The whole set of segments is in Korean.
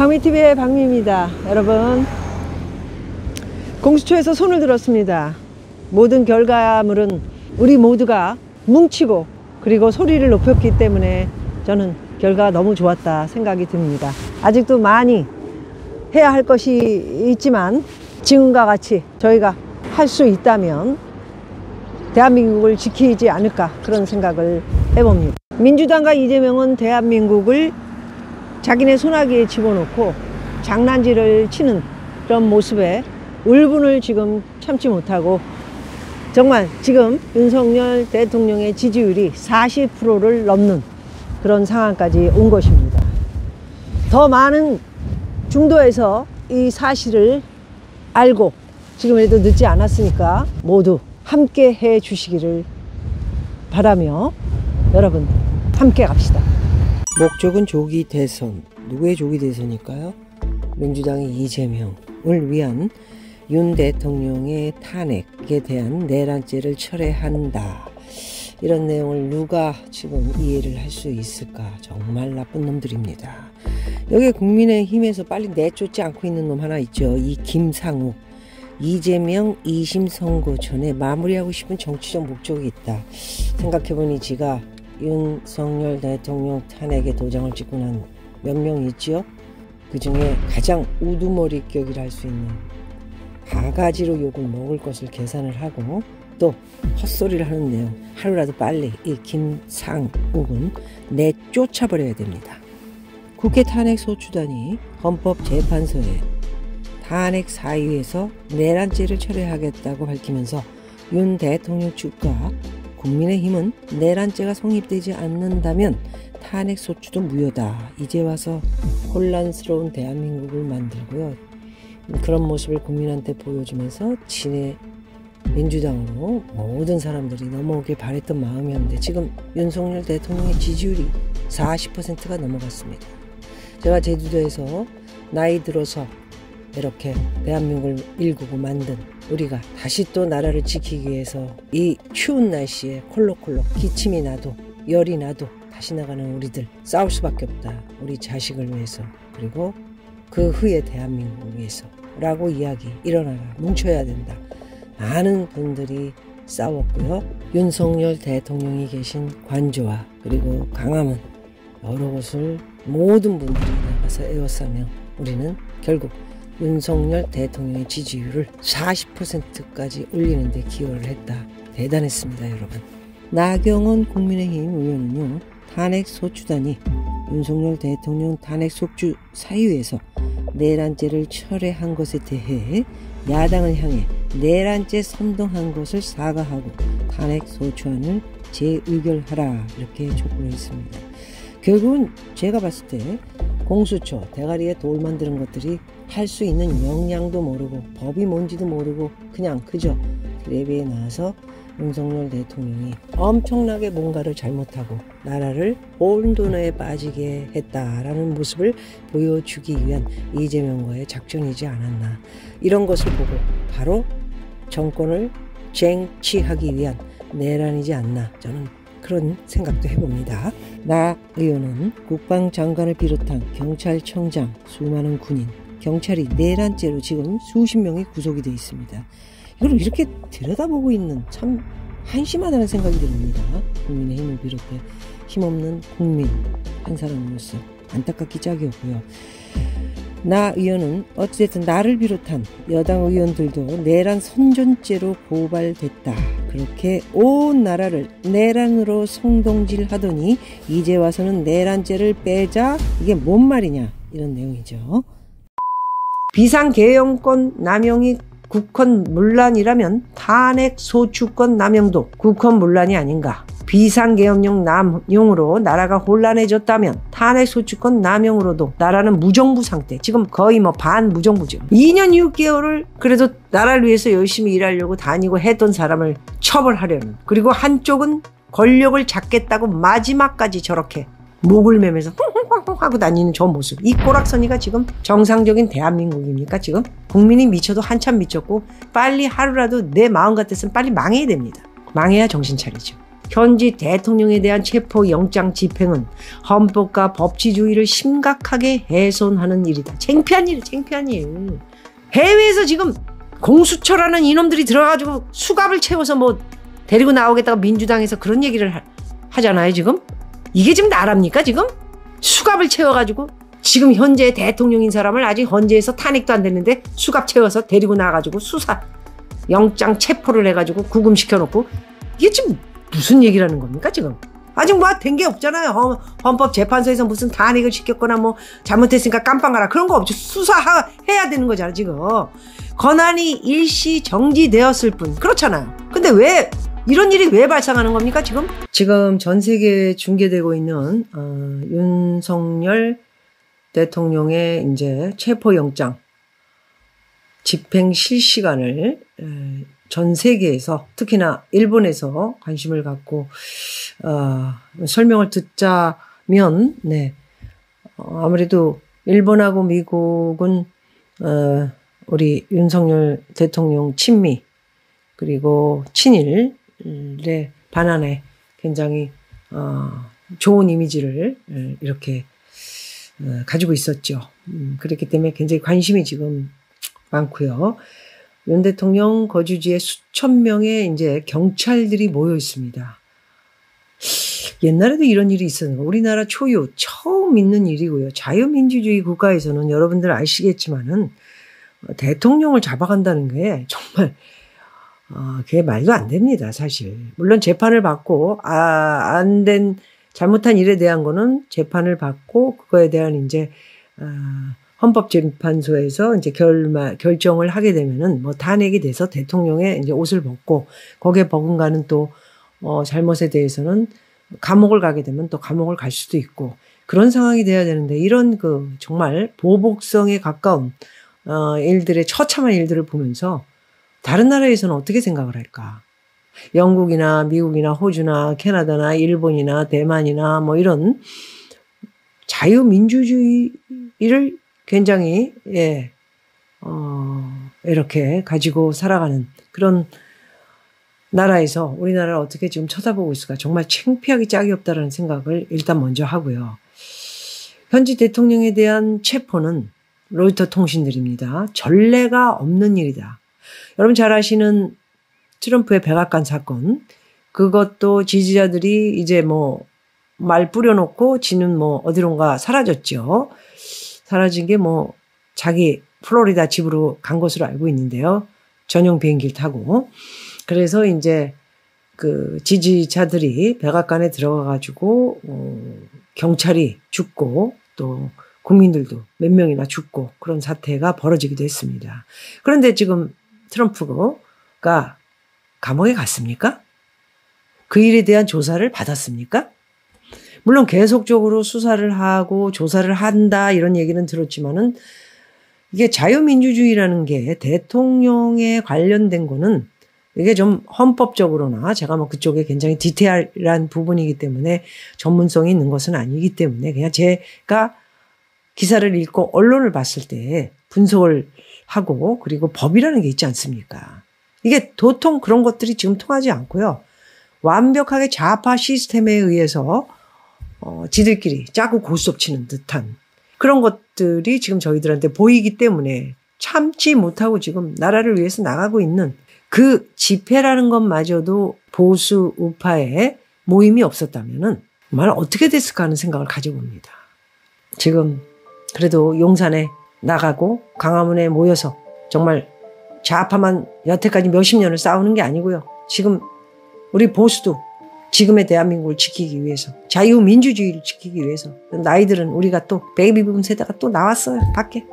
광미TV의 박미입니다. 여러분, 공수처에서 손을 들었습니다. 모든 결과물은 우리 모두가 뭉치고 그리고 소리를 높였기 때문에 저는 결과가 너무 좋았다 생각이 듭니다. 아직도 많이 해야 할 것이 있지만 지금과 같이 저희가 할 수 있다면 대한민국을 지키지 않을까 그런 생각을 해봅니다. 민주당과 이재명은 대한민국을 자기네 손아귀에 집어넣고 장난질을 치는 그런 모습에 울분을 지금 참지 못하고 정말 지금 윤석열 대통령의 지지율이 40%를 넘는 그런 상황까지 온 것입니다. 더 많은 중도에서 이 사실을 알고 지금이라도 늦지 않았으니까 모두 함께 해 주시기를 바라며 여러분 함께 갑시다. 목적은 조기 대선. 누구의 조기 대선일까요? 민주당의 이재명을 위한 윤 대통령의 탄핵에 대한 내란죄를 철회한다. 이런 내용을 누가 지금 이해를 할 수 있을까? 정말 나쁜 놈들입니다. 여기 국민의힘에서 빨리 내쫓지 않고 있는 놈 하나 있죠. 이 김상욱. 이재명 2심 선고 전에 마무리하고 싶은 정치적 목적이 있다. 생각해보니 지가 윤석열 대통령 탄핵에 도장을 찍고 난 몇 명 있죠? 그 중에 가장 우두머리격이라 할 수 있는 바가지로 욕을 먹을 것을 계산을 하고 또 헛소리를 하는 내용 하루라도 빨리 이 김상욱은 내쫓아버려야 됩니다. 국회 탄핵소추단이 헌법재판소에 탄핵 사유에서 내란죄를 철회하겠다고 밝히면서 윤 대통령 측과 국민의힘은 내란죄가 성립되지 않는다면 탄핵소추도 무효다. 이제 와서 혼란스러운 대한민국을 만들고요. 그런 모습을 국민한테 보여주면서 친의 민주당으로 모든 사람들이 넘어오길 바랬던 마음이었는데 지금 윤석열 대통령의 지지율이 40%가 넘어갔습니다. 제가 제주도에서 나이 들어서 이렇게 대한민국을 일구고 만든 우리가 다시 또 나라를 지키기 위해서 이 추운 날씨에 콜록콜록 기침이 나도 열이 나도 다시 나가는 우리들 싸울 수밖에 없다. 우리 자식을 위해서 그리고 그 후에 대한민국을 위해서 라고 이야기 일어나라 뭉쳐야 된다. 많은 분들이 싸웠고요. 윤석열 대통령이 계신 관저와 그리고 강화문 여러 곳을 모든 분들이 나가서 에워싸며 우리는 결국 윤석열 대통령의 지지율을 40%까지 올리는 데 기여를 했다. 대단했습니다, 여러분. 나경원 국민의힘 의원은요. 탄핵소추단이 윤석열 대통령 탄핵소추 사유에서 내란죄를 철회한 것에 대해 야당을 향해 내란죄 선동한 것을 사과하고 탄핵소추안을 재의결하라 이렇게 촉구를 했습니다. 결국은 제가 봤을 때 공수처 대가리에 돌 만드는 것들이 할 수 있는 역량도 모르고 법이 뭔지도 모르고 그냥 그저 텔레비에 나와서 윤석열 대통령이 엄청나게 뭔가를 잘못하고 나라를 혼돈에 빠지게 했다라는 모습을 보여주기 위한 이재명과의 작전이지 않았나. 이런 것을 보고 바로 정권을 쟁취하기 위한 내란이지 않나. 저는 그런 생각도 해봅니다. 나 의원은 국방장관을 비롯한 경찰청장, 수많은 군인, 경찰이 내란죄로 지금 수십 명이 구속이 되어 있습니다. 이걸 이렇게 들여다보고 있는 참 한심하다는 생각이 듭니다. 국민의힘을 비롯해 힘없는 국민 한 사람으로서 안타깝기 짝이었고요. 나 의원은 어찌됐든 나를 비롯한 여당 의원들도 내란 선전죄로 고발됐다. 그렇게 온 나라를 내란으로 성동질하더니 이제 와서는 내란죄를 빼자. 이게 뭔 말이냐 이런 내용이죠. 비상계엄권 남용이 국헌 문란이라면 탄핵소추권 남용도 국헌 문란이 아닌가. 비상계엄령 남용으로 나라가 혼란해졌다면 탄핵소추권 남용으로도 나라는 무정부 상태. 지금 거의 뭐 반무정부죠. 2년 6개월을 그래도 나라를 위해서 열심히 일하려고 다니고 했던 사람을 처벌하려는. 그리고 한쪽은 권력을 잡겠다고 마지막까지 저렇게 목을 매면서 하고 다니는 저 모습. 이 꼬락서니가 지금 정상적인 대한민국입니까? 지금 국민이 미쳐도 한참 미쳤고 빨리 하루라도 내 마음 같았으면 빨리 망해야 됩니다. 망해야 정신 차리죠. 현지 대통령에 대한 체포영장 집행은 헌법과 법치주의를 심각하게 훼손하는 일이다. 창피한 일, 창피한 일. 해외에서 지금 공수처라는 이놈들이 들어가지고 수갑을 채워서 뭐 데리고 나오겠다고 민주당에서 그런 얘기를 하잖아요, 지금. 이게 지금 나랍니까, 지금? 수갑을 채워가지고 지금 현재 대통령인 사람을 아직 헌재에서 탄핵도 안 됐는데 수갑 채워서 데리고 나가지고 수사 영장 체포를 해가지고 구금시켜놓고 이게 지금 무슨 얘기라는 겁니까, 지금? 아직 뭐 된 게 없잖아요. 헌법재판소에서 무슨 탄핵을 시켰거나 뭐 잘못했으니까 깜빵하라 그런 거 없죠. 수사해야 되는 거잖아, 지금. 권한이 일시 정지되었을 뿐. 그렇잖아요. 근데 왜 이런 일이 왜 발생하는 겁니까, 지금? 지금 전 세계에 중계되고 있는 윤석열 대통령의 이제 체포영장 집행 실시간을 전 세계에서 특히나 일본에서 관심을 갖고 설명을 듣자면 아무래도 일본하고 미국은 우리 윤석열 대통령 친미 그리고 친일에 반환에 굉장히 좋은 이미지를 이렇게 가지고 있었죠. 그렇기 때문에 굉장히 관심이 지금 많고요. 윤 대통령 거주지에 수천 명의 이제 경찰들이 모여 있습니다. 옛날에도 이런 일이 있었는데 우리나라 초유 처음 있는 일이고요. 자유민주주의 국가에서는 여러분들 아시겠지만은 대통령을 잡아간다는 게 정말 그게 말도 안 됩니다, 사실. 물론 재판을 받고 안 된 잘못한 일에 대한 거는 재판을 받고 그거에 대한 이제 헌법재판소에서 이제 결정을 하게 되면은 뭐 탄핵이 돼서 대통령의 이제 옷을 벗고 거기에 버금가는 또 잘못에 대해서는 감옥을 가게 되면 또 감옥을 갈 수도 있고 그런 상황이 돼야 되는데 이런 그 정말 보복성에 가까운 일들의 처참한 일들을 보면서 다른 나라에서는 어떻게 생각을 할까? 영국이나 미국이나 호주나 캐나다나 일본이나 대만이나 뭐 이런 자유민주주의를 굉장히 이렇게 가지고 살아가는 그런 나라에서 우리나라를 어떻게 지금 쳐다보고 있을까? 정말 창피하기 짝이 없다라는 생각을 일단 먼저 하고요. 현지 대통령에 대한 체포는 로이터 통신들입니다. 전례가 없는 일이다. 여러분 잘 아시는 트럼프의 백악관 사건, 그것도 지지자들이 이제 뭐 말 뿌려놓고 지는 뭐 어디론가 사라졌죠. 사라진 게 뭐 자기 플로리다 집으로 간 것으로 알고 있는데요. 전용 비행기를 타고. 그래서 이제 그 지지자들이 백악관에 들어가가지고 경찰이 죽고 또 국민들도 몇 명이나 죽고 그런 사태가 벌어지기도 했습니다. 그런데 지금 트럼프가 감옥에 갔습니까? 그 일에 대한 조사를 받았습니까? 물론 계속적으로 수사를 하고 조사를 한다 이런 얘기는 들었지만은 이게 자유민주주의라는 게 대통령에 관련된 거는 이게 좀 헌법적으로나 제가 뭐 그쪽에 굉장히 디테일한 부분이기 때문에 전문성이 있는 것은 아니기 때문에 그냥 제가 기사를 읽고 언론을 봤을 때 분석을 하고 그리고 법이라는 게 있지 않습니까? 이게 도통 그런 것들이 지금 통하지 않고요. 완벽하게 좌파 시스템에 의해서 지들끼리 짜고 고스톱치는 듯한 그런 것들이 지금 저희들한테 보이기 때문에 참지 못하고 지금 나라를 위해서 나가고 있는 그 집회라는 것마저도 보수 우파의 모임이 없었다면은 정말 어떻게 됐을까 하는 생각을 가져봅니다. 지금 그래도 용산에 나가고 광화문에 모여서 정말 좌파만 여태까지 몇십 년을 싸우는 게 아니고요. 지금 우리 보수도 지금의 대한민국을 지키기 위해서 자유민주주의를 지키기 위해서 나이들은 우리가 또 베이비붐 세대가 또 나왔어요. 밖에.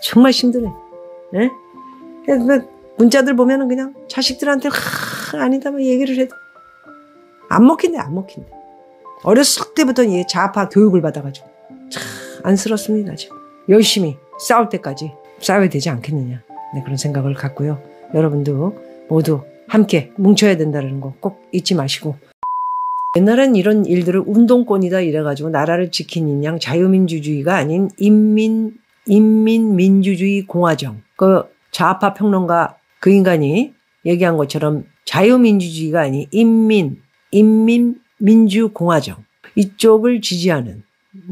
정말 힘드네. 네? 문자들 보면은 그냥 자식들한테 아니다 뭐 얘기를 해도 안 먹힌대. 어렸을 때부터 이 좌파 교육을 받아가지고 참 안쓰럽습니다. 지금 열심히 싸울 때까지 싸워야 되지 않겠느냐 그런 생각을 갖고요. 여러분도 모두 함께 뭉쳐야 된다는 거 꼭 잊지 마시고 옛날엔 이런 일들을 운동권이다 이래가지고 나라를 지키는 양 자유민주주의가 아닌 인민민주주의 공화정 그 좌파 평론가 그 인간이 얘기한 것처럼 자유민주주의가 아닌 인민민주공화정 이쪽을 지지하는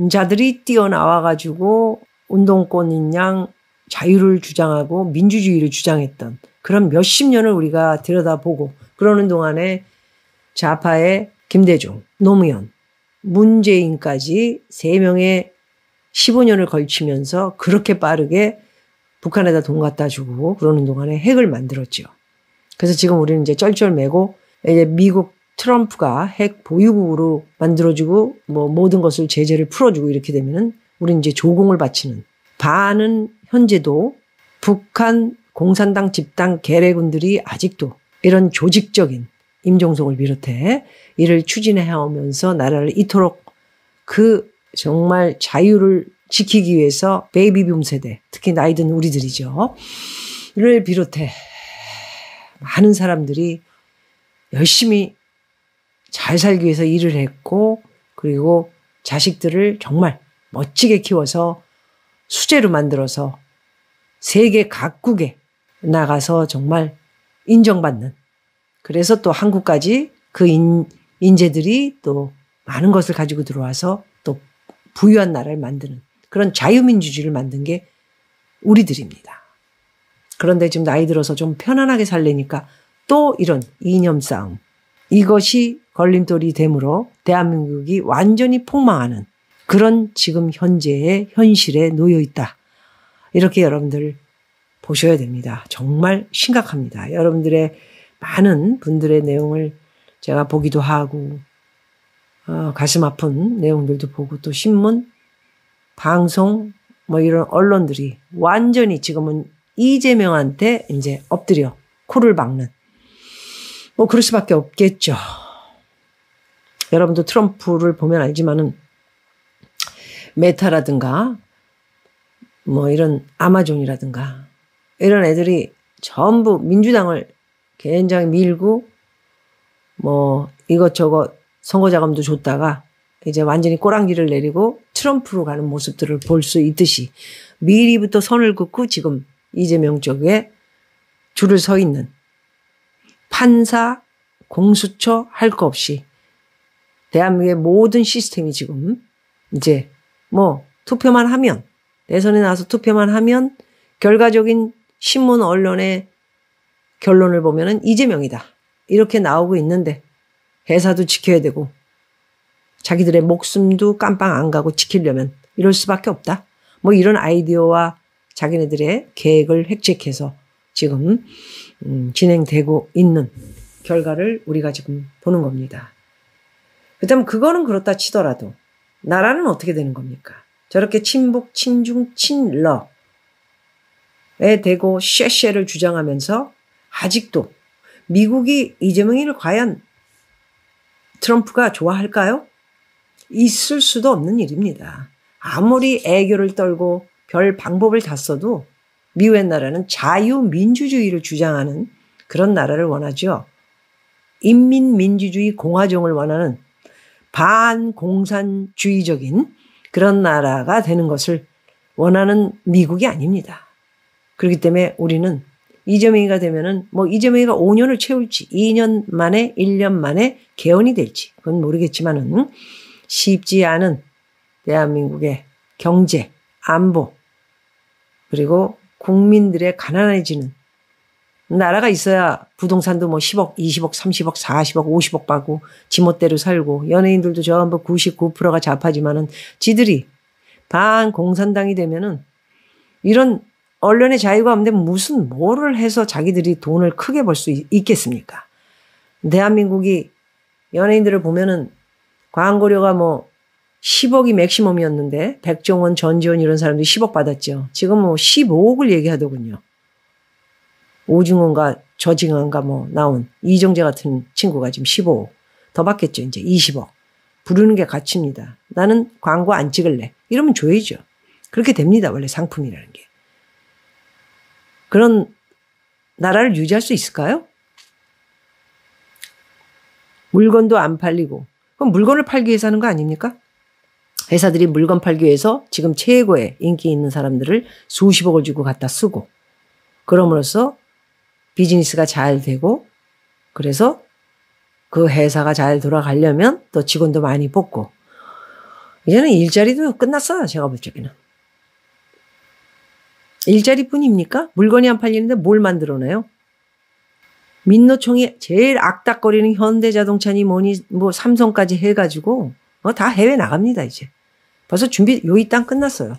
자들이 뛰어나와가지고 운동권인 양 자유를 주장하고 민주주의를 주장했던 그런 몇십 년을 우리가 들여다보고 그러는 동안에 좌파의 김대중, 노무현, 문재인까지 3명의 15년을 걸치면서 그렇게 빠르게 북한에다 돈 갖다 주고 그러는 동안에 핵을 만들었죠. 그래서 지금 우리는 이제 쩔쩔매고 이제 미국 트럼프가 핵 보유국으로 만들어주고 뭐 모든 것을 제재를 풀어주고 이렇게 되면은 우리는 이제 조공을 바치는 반은 현재도 북한 공산당 집단 계래군들이 아직도 이런 조직적인 임종석을 비롯해 이를 추진해 오면서 나라를 이토록 그 정말 자유를 지키기 위해서 베이비붐 세대, 특히 나이 든 우리들이죠. 를 비롯해 많은 사람들이 열심히 잘 살기 위해서 일을 했고 그리고 자식들을 정말 멋지게 키워서 수재로 만들어서 세계 각국에 나가서 정말 인정받는 그래서 또 한국까지 그 인재들이 또 많은 것을 가지고 들어와서 또 부유한 나라를 만드는 그런 자유민주주의를 만든 게 우리들입니다. 그런데 지금 나이 들어서 좀 편안하게 살려니까 또 이런 이념 싸움 이것이 걸림돌이 되므로 대한민국이 완전히 폭망하는 그런 지금 현재의 현실에 놓여 있다. 이렇게 여러분들 보셔야 됩니다. 정말 심각합니다. 여러분들의 많은 분들의 내용을 제가 보기도 하고 가슴 아픈 내용들도 보고 또 신문, 방송 뭐 이런 언론들이 완전히 지금은 이재명한테 이제 엎드려 코를 박는 뭐 그럴 수밖에 없겠죠. 여러분도 트럼프를 보면 알지만은 메타라든가 뭐 이런 아마존이라든가 이런 애들이 전부 민주당을 굉장히 밀고 뭐 이것저것 선거자금도 줬다가 이제 완전히 꼬랑지를 내리고 트럼프로 가는 모습들을 볼 수 있듯이 미리부터 선을 긋고 지금 이재명 쪽에 줄을 서 있는 판사, 공수처 할 거 없이 대한민국의 모든 시스템이 지금 이제 뭐 투표만 하면 대선에 나와서 투표만 하면 결과적인 신문 언론의 결론을 보면은 이재명이다. 이렇게 나오고 있는데 회사도 지켜야 되고 자기들의 목숨도 깜빵 안 가고 지키려면 이럴 수밖에 없다. 뭐 이런 아이디어와 자기네들의 계획을 획책해서 지금 진행되고 있는 결과를 우리가 지금 보는 겁니다. 그렇다면 그거는 그렇다 치더라도 나라는 어떻게 되는 겁니까? 저렇게 친북, 친중, 친러에 대고 쉐쉐를 주장하면서 아직도 미국이 이재명이를 과연 트럼프가 좋아할까요? 있을 수도 없는 일입니다. 아무리 애교를 떨고 별 방법을 다 써도 미국의 나라는 자유민주주의를 주장하는 그런 나라를 원하죠. 인민민주주의 공화정을 원하는 반공산주의적인 그런 나라가 되는 것을 원하는 미국이 아닙니다. 그렇기 때문에 우리는 이재명이가 되면은 뭐 이재명이가 5년을 채울지 2년 만에 1년 만에 개헌이 될지 그건 모르겠지만은 쉽지 않은 대한민국의 경제, 안보 그리고 국민들의 가난해지는 나라가 있어야 부동산도 뭐 10억, 20억, 30억, 40억, 50억 받고 지멋대로 살고 연예인들도 전부 99%가 좌파지만은 지들이 반공산당이 되면은 이런 언론의 자유가 없는데 무슨 뭐를 해서 자기들이 돈을 크게 벌 수 있겠습니까? 대한민국이 연예인들을 보면은 광고료가 뭐 10억이 맥시멈이었는데 백종원, 전지현 이런 사람들이 10억 받았죠. 지금 뭐 15억을 얘기하더군요. 오중원과 저징한가 뭐 나온 이정재 같은 친구가 지금 15억. 더 받겠죠. 이제 20억. 부르는 게 가치입니다. 나는 광고 안 찍을래. 이러면 줘야죠. 그렇게 됩니다. 원래 상품이라는 게. 그런 나라를 유지할 수 있을까요? 물건도 안 팔리고. 그럼 물건을 팔기 위해서 하는 거 아닙니까? 회사들이 물건 팔기 위해서 지금 최고의 인기 있는 사람들을 수십억을 주고 갖다 쓰고 그럼으로써 비즈니스가 잘 되고 그래서 그 회사가 잘 돌아가려면 또 직원도 많이 뽑고 이제는 일자리도 끝났어요. 제가 볼 적에는. 일자리뿐입니까? 물건이 안 팔리는데 뭘 만들어내요? 민노총이 제일 악닥거리는 현대자동차니 뭐니 뭐 삼성까지 해가지고 다 해외 나갑니다. 이제. 벌써 준비 요이 땅 끝났어요.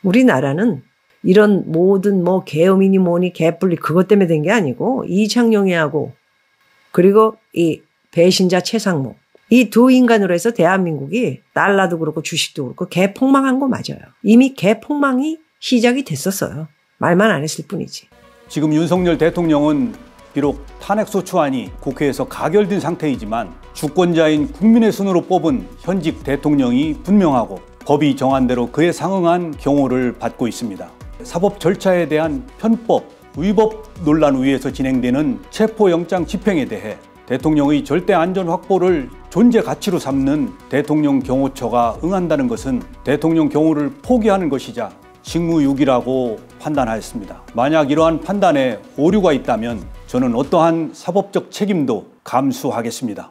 우리나라는 이런 모든 뭐 계엄이니 뭐니 개뿔리 그것 때문에 된 게 아니고 이창용이하고 그리고 이 배신자 최상목 이 두 인간으로 해서 대한민국이 달러도 그렇고 주식도 그렇고 개폭망한 거 맞아요. 이미 개폭망이 시작이 됐었어요. 말만 안 했을 뿐이지. 지금 윤석열 대통령은 비록 탄핵소추안이 국회에서 가결된 상태이지만 주권자인 국민의 손으로 뽑은 현직 대통령이 분명하고 법이 정한 대로 그에 상응한 경호를 받고 있습니다. 사법 절차에 대한 편법, 위법 논란 위에서 진행되는 체포영장 집행에 대해 대통령의 절대 안전 확보를 존재 가치로 삼는 대통령 경호처가 응한다는 것은 대통령 경호를 포기하는 것이자 직무유기라고 판단하였습니다. 만약 이러한 판단에 오류가 있다면 저는 어떠한 사법적 책임도 감수하겠습니다.